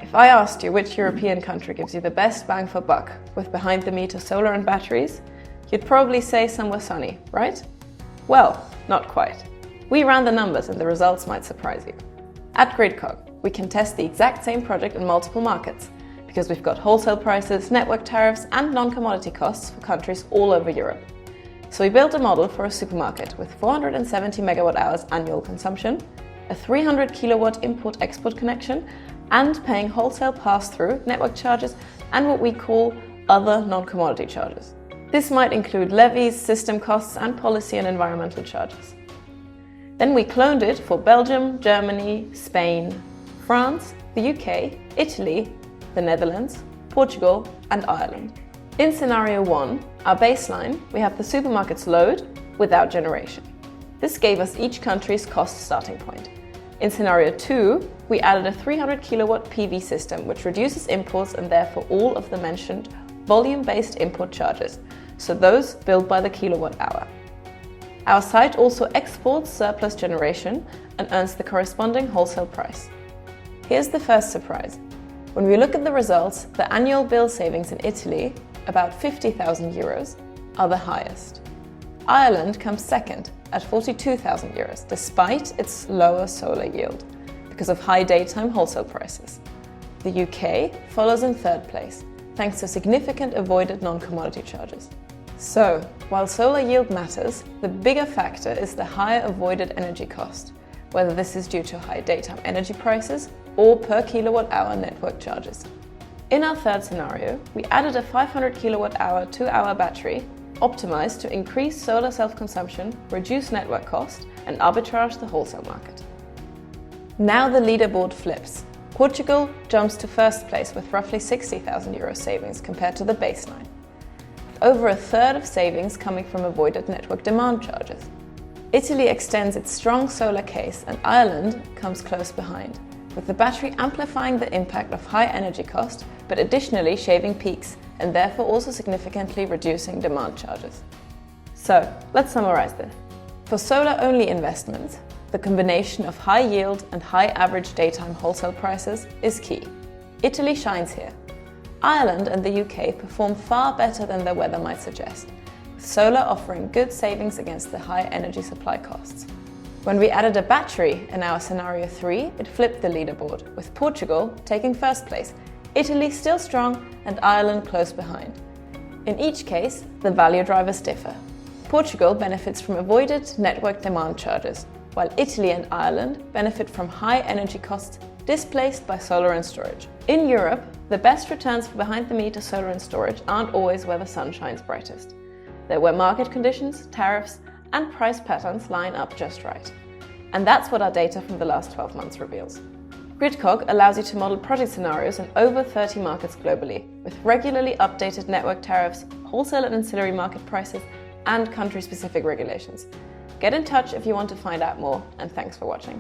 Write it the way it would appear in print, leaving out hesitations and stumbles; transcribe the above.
If I asked you which European country gives you the best bang for buck with behind-the-meter solar and batteries, you'd probably say somewhere sunny, right? Well, not quite. We ran the numbers and the results might surprise you. At Gridcog, we can test the exact same project in multiple markets because we've got wholesale prices, network tariffs and non-commodity costs for countries all over Europe. So we built a model for a supermarket with 470 megawatt-hours annual consumption, a 300 kilowatt import-export connection, and paying wholesale pass-through network charges and what we call other non-commodity charges. This might include levies, system costs, and policy and environmental charges. Then we cloned it for Belgium, Germany, Spain, France, the UK, Italy, the Netherlands, Portugal, and Ireland. In scenario 1, our baseline, we have the supermarket's load without generation. This gave us each country's cost starting point. In scenario 2, we added a 300 kilowatt PV system, which reduces imports and therefore all of the mentioned volume-based import charges, so those billed by the kilowatt hour. Our site also exports surplus generation and earns the corresponding wholesale price. Here's the first surprise. When we look at the results, the annual bill savings in Italy, about 50,000 euros, are the highest. Ireland comes second at 42,000 euros, despite its lower solar yield, because of high daytime wholesale prices. The UK follows in third place, thanks to significant avoided non-commodity charges. So, while solar yield matters, the bigger factor is the higher avoided energy cost, whether this is due to high daytime energy prices or per kilowatt-hour network charges. In our third scenario, we added a 500 kilowatt-hour 2-hour battery optimized to increase solar self-consumption, reduce network cost, and arbitrage the wholesale market. Now the leaderboard flips. Portugal jumps to first place with roughly 60,000 euro savings compared to the baseline, with over a third of savings coming from avoided network demand charges. Italy extends its strong solar case and Ireland comes close behind, with the battery amplifying the impact of high energy cost, but additionally shaving peaks and therefore also significantly reducing demand charges. So, let's summarize this. For solar-only investments, the combination of high yield and high average daytime wholesale prices is key. Italy shines here. Ireland and the UK perform far better than their weather might suggest, with solar offering good savings against the high energy supply costs. When we added a battery in our scenario 3, it flipped the leaderboard, with Portugal taking first place, Italy still strong, and Ireland close behind. In each case, the value drivers differ. Portugal benefits from avoided network demand charges, while Italy and Ireland benefit from high energy costs displaced by solar and storage. In Europe, the best returns for behind-the-meter solar and storage aren't always where the sun shines brightest. They're where market conditions, tariffs, and price patterns line up just right. And that's what our data from the last 12 months reveals. Gridcog allows you to model project scenarios in over 30 markets globally, with regularly updated network tariffs, wholesale and ancillary market prices, and country-specific regulations. Get in touch if you want to find out more, and thanks for watching.